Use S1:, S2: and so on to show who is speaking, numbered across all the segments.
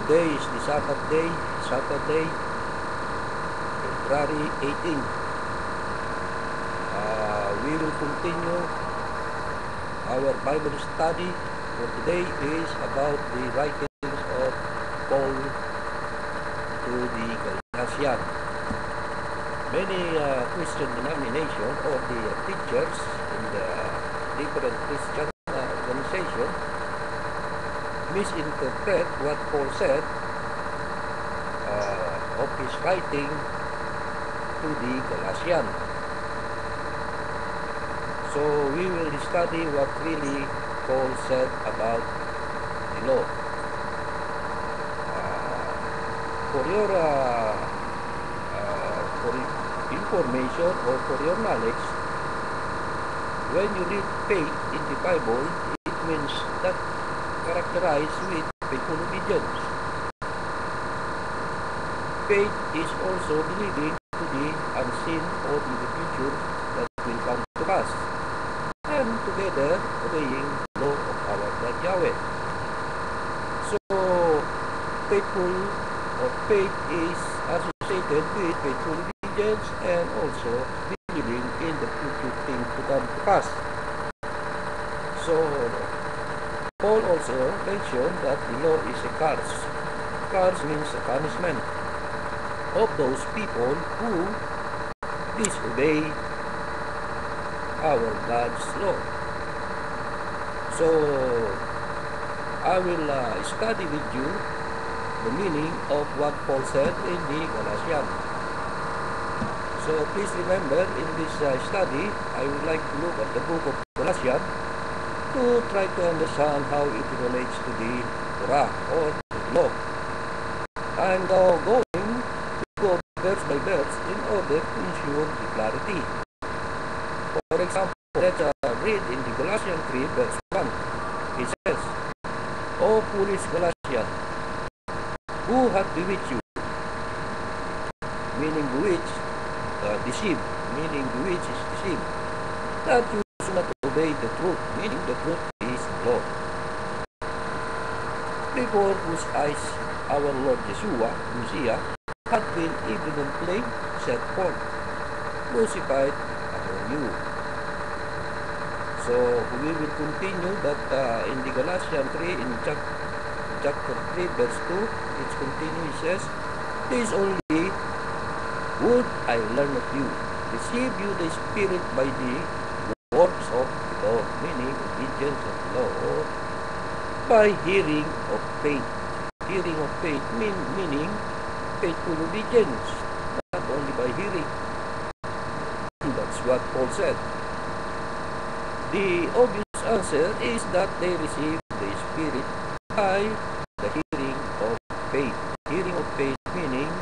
S1: Today is the Saturday, February 18. We will continue our Bible study for today is about the writings of Paul to the Galatians. Many Christian denominations or the teachers in the different Christian organizations misinterpret what Paul said of his writing to the Galatians. So we will study what really Paul said about the law. For your information or for your knowledge, when you read faith in the Bible, it means that characterized with faithful obedience. Faith is also believing to the unseen or in the future that will come to pass, and together obeying the law of our God Yahweh. So, faithful or faith is associated with faithful obedience and also believing in the future things to come to pass. So, Paul also mentioned that the law is a curse. Curse means a punishment of those people who disobey our God's law. So, I will study with you the meaning of what Paul said in the Galatians. So, please remember, in this study, I would like to look at the book of Galatians to try to understand how it relates to the Torah or the law. I'm now going to go verse by verse in order to ensure the clarity. For example, let's read in the Galatians 3 verse 1. It says, O foolish Galatians, who hath bewitched you? Meaning bewitched, deceived. Meaning bewitched is deceived. That you should not obey the truth. Meaning the truth is law. Before whose eyes our Lord Yeshua, Messiah, had been evidently set forth, crucified among you. So we will continue that in the Galatians 3, in chapter 3, verse 2, it continues, it says, this only would I learn of you, receive you the Spirit by the works of the law, meaning obedience of the law, or by hearing of faith. Hearing of faith meaning faithful obedience, not only by hearing. That's what Paul said. The obvious answer is that they received the Spirit by the hearing of faith. Hearing of faith meaning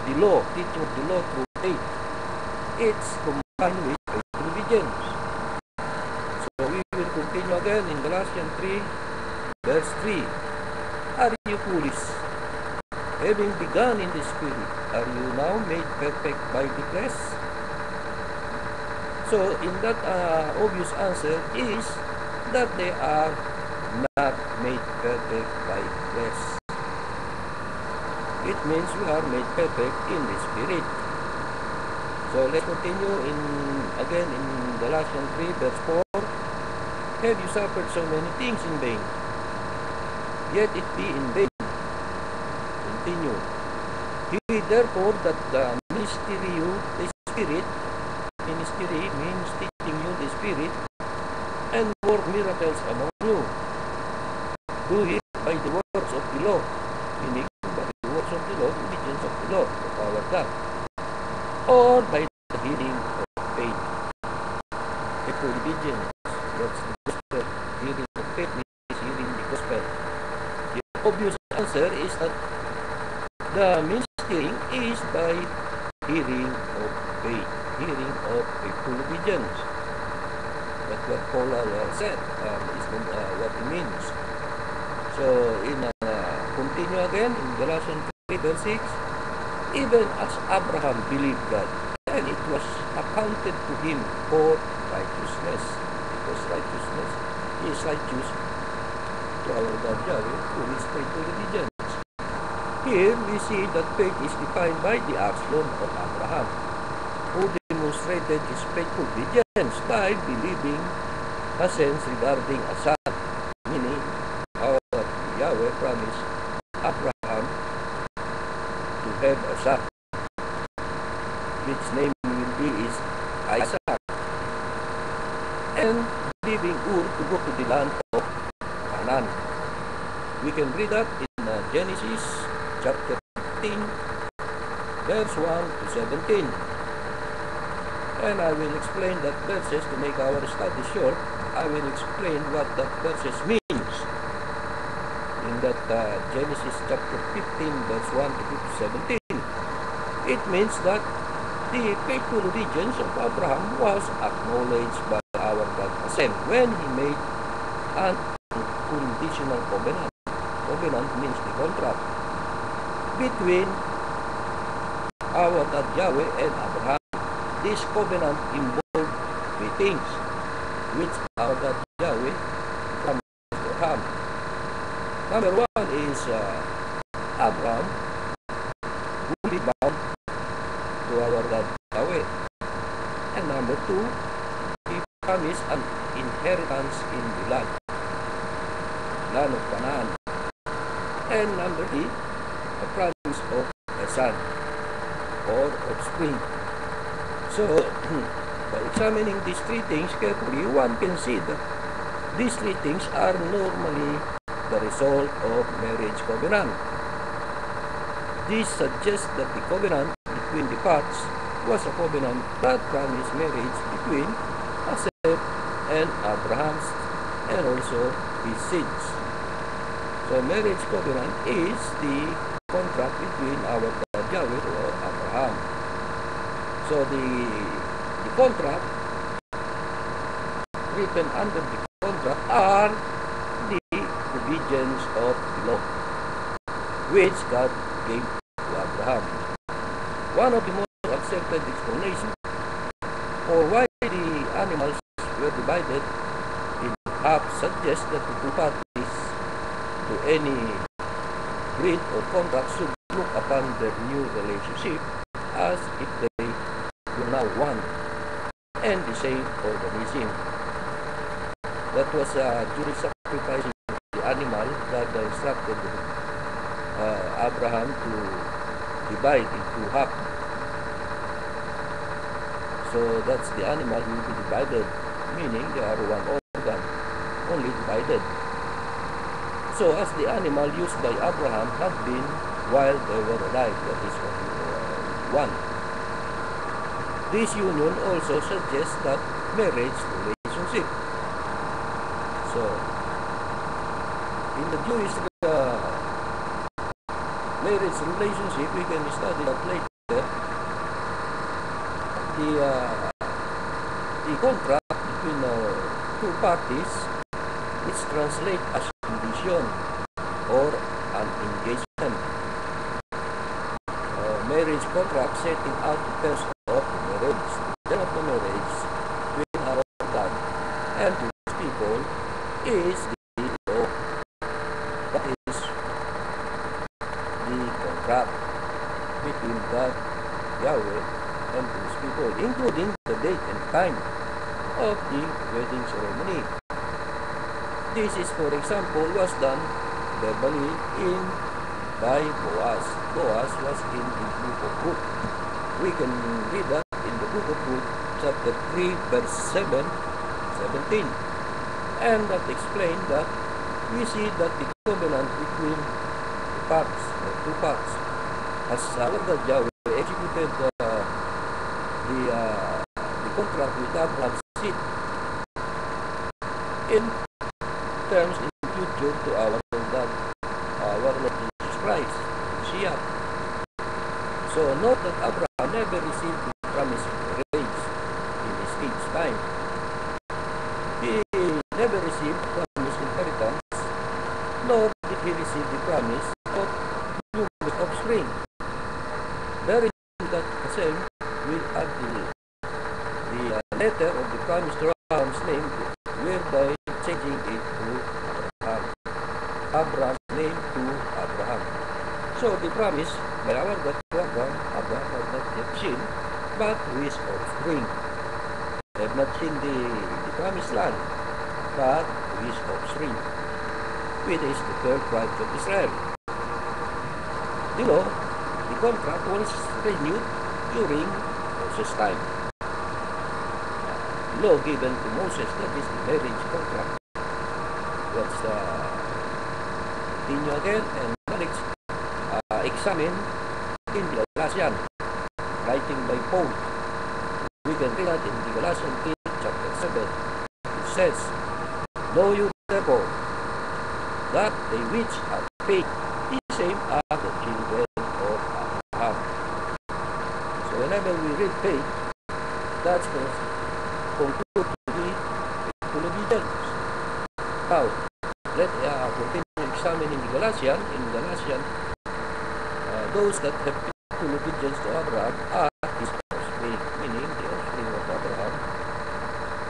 S1: the law, teaching of the law through faith. It's combined with faithful obedience. So we will continue again in Galatians 3, verse 3. Are you foolish? Having begun in the Spirit, are you now made perfect by the flesh? So in that obvious answer is that they are not made perfect by flesh. It means we are made perfect in the Spirit. So let's continue again in Galatians 3 verse 4. Have you suffered so many things in vain? Yet it be in vain. Continue. He therefore that the mystery the Spirit, ministry means teaching you the Spirit, and work miracles among you. Do it by the works of the law, meaning by the works of the law, obedience of the law of our God, or by the hearing of faith. Faithful obedience, that's the gospel. Hearing of faith means hearing the gospel. The obvious answer is that the ministering is by hearing of faith, hearing of faithful obedience. That's what Paul said, is what it means. So, continue again in Galatians 3 verse 6. Even as Abraham believed God, and it was accounted to him for righteousness. Because righteousness is righteous to our God Yahweh through his faithful obedience. Here we see that faith is defined by the action of Abraham, who demonstrated his faithful obedience by believing a sense regarding a son, meaning how Yahweh promised Abraham to have a son, which name will be is Isaac, and leaving Ur to go to the land of Canaan. We can read that in Genesis chapter 15, verse 1 to 17. And I will explain that verses to make our study short. I will explain what that verses means in that Genesis chapter 15, verse 1 to 17. It means that the faithful obedience of Abraham was acknowledged by our God Hashem when he made an unconditional covenant. Covenant means the contract between our God Yahweh and Abraham. This covenant involved three things, which our God Yahweh promised Abraham. Number one is Abraham will be bound to our God Yahweh. And number two, he promised an inheritance in the land of Canaan. And number three, a promise of a son or offspring. So, by examining these three things carefully, one can see that these three things are normally the result of marriage covenant. This suggests that the covenant between the parts was a covenant that promised marriage between Isaac and Abraham and also his seeds. So, marriage covenant is the contract between our God Yahweh or Abraham. So the contract, written under the contract, are the obedience of the law, which God gave to Abraham. One of the most accepted explanations for why the animals were divided in half suggests that the two parties to any agreed or contract should look upon their new relationship as if they were now one and the same organism. That was during sacrificing the animal, God instructed Abraham to divide into half. So that's the animal will be divided, meaning they are one organ, only divided. So as the animal used by Abraham had been while they were alive, that is one. This union also suggests that marriage relationship. So, in the Jewish marriage relationship, we can study that later. The contract between two parties, which translate as condition or an engagement. Marriage contract setting out the terms of the marriage. The term of the marriage between our God and His people is the law. That is the contract between God, Yahweh, and His people, including the date and time of the wedding ceremony. This is, for example, was done verbally by Boaz. Boaz was in the book of Ruth. We can read that in the book of Ruth, chapter 3, verse 17. And that explained that we see that the covenant between the parts, or two parts, as our God Yahweh executed the contract with Abraham's seed in terms in future to our God, our Lord Jesus Christ, Messiah. So note that Abraham never received the promise of marriage in his age time. He never received the promised inheritance, nor did he receive the promise of numerous offspring. There is that Hashem will add the letter of the promise to Abraham's name, whereby changing it to Abraham. promise by our God to Abraham had not yet seen, but to his offspring. They have not seen the promised land, but to his offspring, which is the 12 tribes of Israel. You know, the contract was renewed during Moses' time. Law given to Moses, that is the marriage contract. Let's continue again and let's examine in the Galatians, writing by Paul. We can read that in the Galatians 3, chapter 7. It says, "Know you therefore that they which have faith, the same are the children of Abraham." So whenever we read faith, that's conclude to be full obedience. Now, let's continue examining the Galatians. In Galatians, those that have full obedience to Abraham are his offspring, meaning the offspring of Abraham,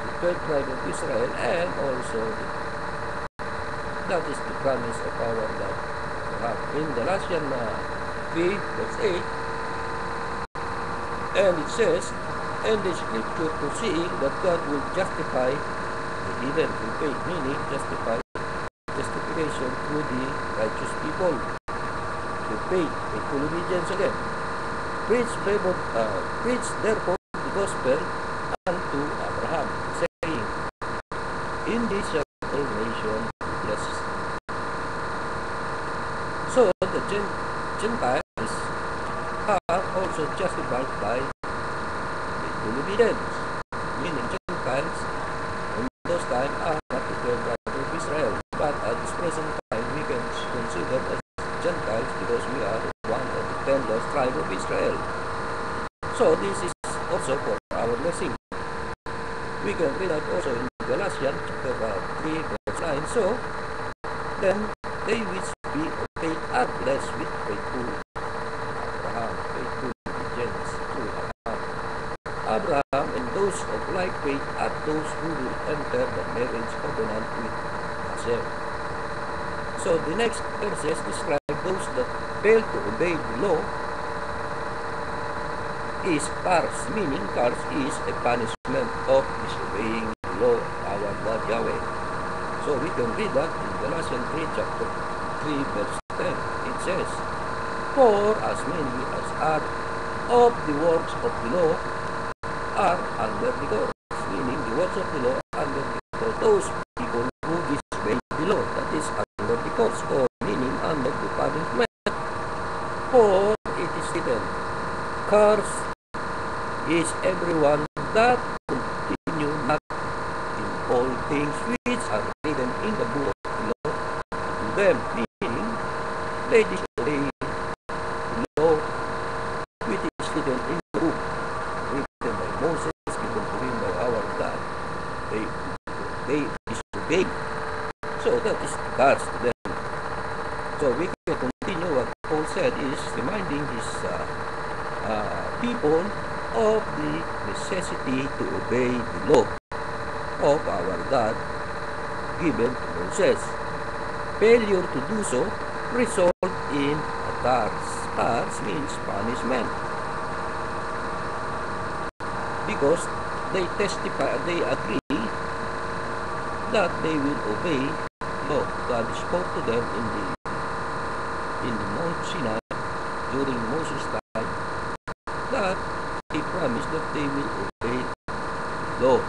S1: the 12 tribe of Israel, and also that is the promise of our God Abraham. In Galatians 3, verse 8, and it says, "And the scripture foreseeing that God will justify the heathen through faith," meaning justification through the righteous people, through faith, full obedience again. Preach therefore the gospel unto Abraham, saying, "In this shall all nations be blessed." So the Gentiles are also justified by full obedience, meaning Gentiles in those times are not the 12 tribes of Israel, but at this present time we can consider as Gentiles because we are one of the 10 lost tribes of Israel. So this is also for our blessing. We can read that also in Galatians chapter 3, verse 9. So then they which be of faith are blessed with faithful Abraham, faithful obedience to Abraham, and those of like faith are those who will enter the marriage covenant with Hashem. So the next verses describe those that fail to obey the law is curse, meaning curse is a punishment of disobeying the law of our God Yahweh. So we can read that in Galatians 3, chapter 3, verse 10. It says, "For as many as are of the works of the law are under the curse," meaning the works of the law are under the curse. Those people who disobey the law, that is under the curse, or meaning under the punishment. For it is written, "Curse is everyone that continue not in all things which are written in the book of the law to them," meaning they disobey the law which is written in the book written by Moses, given to him by our God. They disobey. So that is curse to them. So we can continue what Paul said is reminding his people of the necessity to obey the law of our God given to Moses. Failure to do so result in a curse. Curse means punishment, because they agree that they will obey law. God spoke to them in the Mount Sinai during Moses' time that he promised that they will obey law.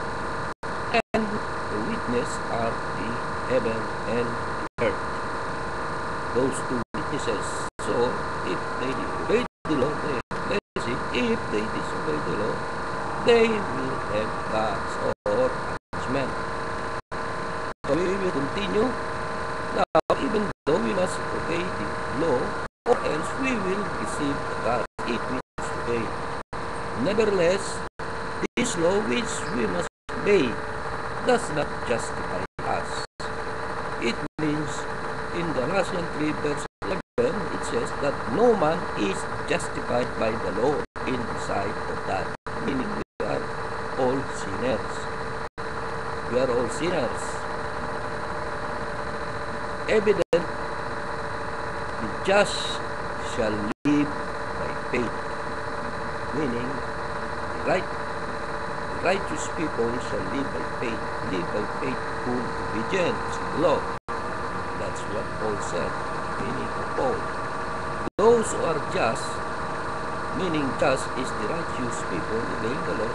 S1: And the witness are the heaven and the earth. Those two witnesses. So if they obey the law, they have blessing. If they disobey the law, they will have curse or punishment. So we will continue. Now, even though we must obey the law, or else we will receive the curse if we disobey. Nevertheless, this law which we must obey does not justify us. It means in Galatians 3, verse 11, it says that no man is justified by the law in the sight of God, meaning we are all sinners. We are all sinners. Evident, the just shall live by faith. Meaning, the righteous people shall live by faith. Live by faithful obedience to the law. That's what Paul said, meaning of Paul. Those who are just, meaning just is the righteous people obeying the law.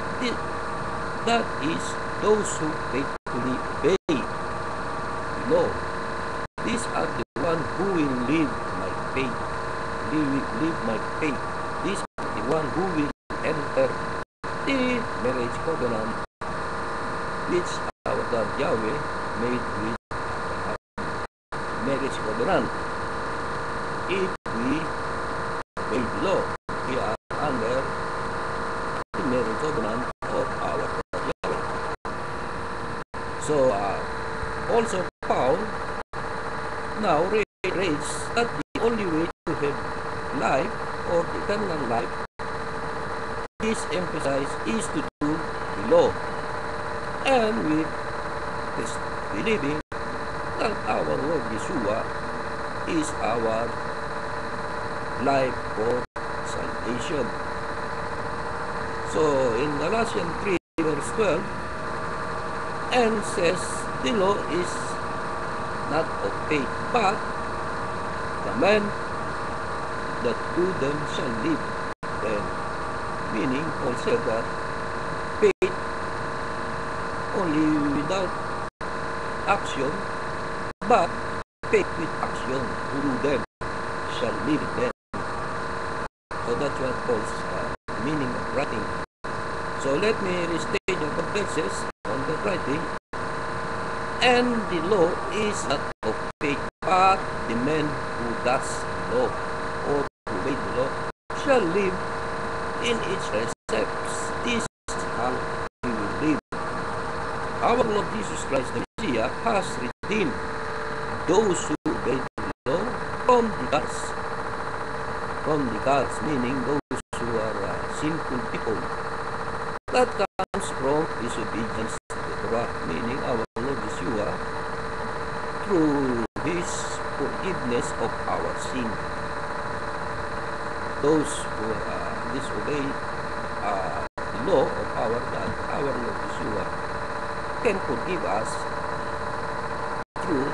S1: That is those who faithfully obey the law. These are the one who will live my faith. Live my faith. These are the one who will enter the marriage covenant which our God Yahweh made with Abraham. Marriage covenant. If we obey the law, we are under the marriage covenant of our God Yahweh. So also Paul now reiterates that the only way to have life or the eternal life is emphasized is to do the law, and with this believing that our Lord Yeshua is our life for salvation. So in Galatians 3 verse 12, and says the law is not of faith, but the man that do them shall live them. Meaning, Paul said that faith only without action, but faith with action to do them shall live them. So that's what Paul's meaning of writing. So let me restate the verses on the writing. And the law is not of faith, but the man who does the law or obey the law shall live in its precepts. This is how we will live. Our Lord Jesus Christ, the Messiah, has redeemed those who obey the law from the curse. From the curse, meaning those who are sinful people. That comes from disobedience to the Torah, meaning our Lord Yeshua, through His forgiveness of our sin. Those who disobey the law of our God, our Lord Yeshua, can forgive us through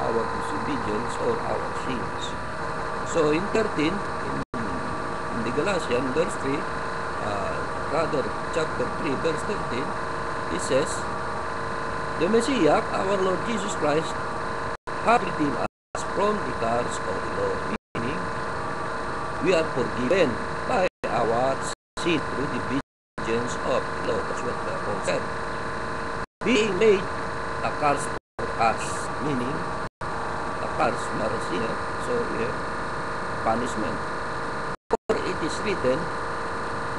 S1: our disobedience or our sins. So in 13, in the Galatians verse 3, chapter 3 verse 13, it says, the Messiah, our Lord Jesus Christ, has redeemed us from the curse of the law, meaning we are forgiven by our sin through the obedience of the law. That's what Paul said. Being made a curse for us, meaning a curse, we are a sinner, so we have punishment. For it is written,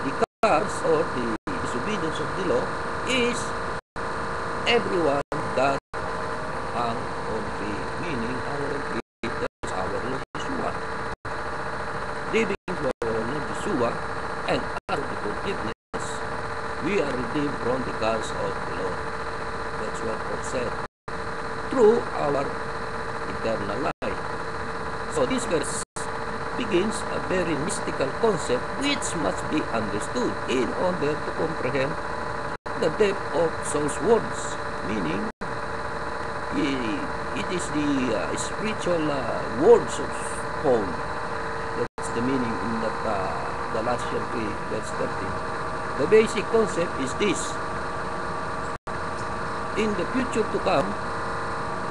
S1: the curse or the disobedience of the law is everyone that hung on tree, meaning hung on tree, that is our Lord Yeshua. Living to our Lord Yeshua and after the forgiveness, we are redeemed from the curse of the law. That's what Paul said. Through our eternal life. So this verse begins a very mystical concept which must be understood in order to comprehend the depth of Saul's words, meaning it is the spiritual words of Paul. That's the meaning in that Galatians 3 verse 13. The basic concept is this: in the future to come,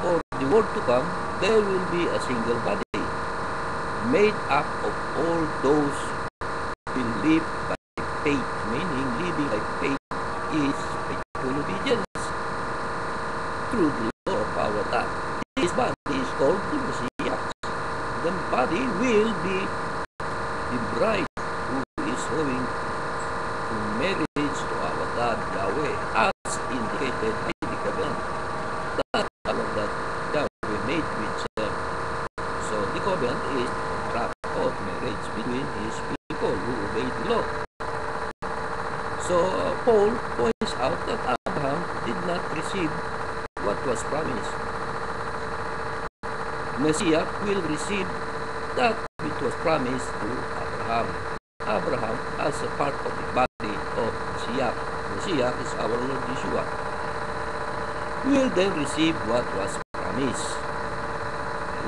S1: or the world to come, there will be a single body made up of all those who live by faith, meaning living by faith is faithful obedience through the law of our God. This body is called the Messiah. The body will be the bride who is going to marriage to our God Yahweh, as indicated by the covenant that our God Yahweh made with them. So the covenant is the contract of marriage between His people who obey the law. So Paul points out that Abraham did not receive what was promised. Messiah will receive that which was promised to Abraham. Abraham as a part of the body of Messiah. Messiah is our Lord Yeshua. Will then receive what was promised.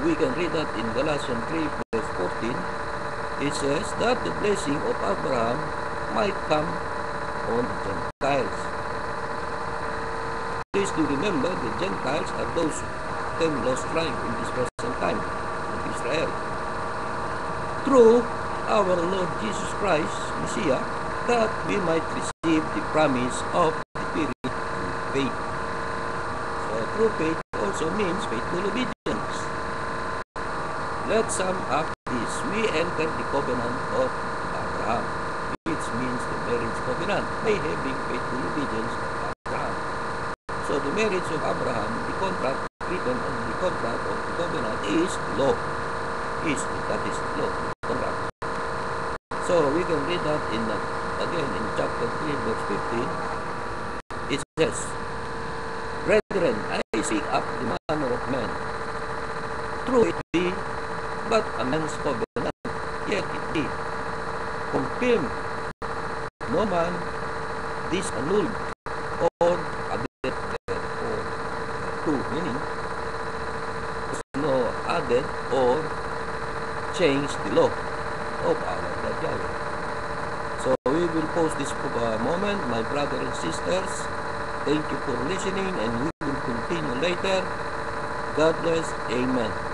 S1: We can read that in Galatians 3 verse 14. It says that the blessing of Abraham might come on the Gentiles. Please do remember the Gentiles are those who lost life in this present time of Israel. Through our Lord Jesus Christ, Messiah, that we might receive the promise of the Spirit through faith. So through faith also means faithful obedience. Let's sum up this. We entered the covenant of Abraham, which means the marriage covenant, by having faithful obedience of Abraham. So the marriage of Abraham, the contract written on the contract of the covenant is law. That is law, the contract. So we can read that again in chapter 3 verse 15. It says, Brethren, I speak up the manner of men. True it be but a man's covenant, yet it be confirmed. No man disannulled or added or to, meaning no added or changed the law of our God Yahweh. So we will pause this moment, my brothers and sisters. Thank you for listening, and we will continue later. God bless. Amen.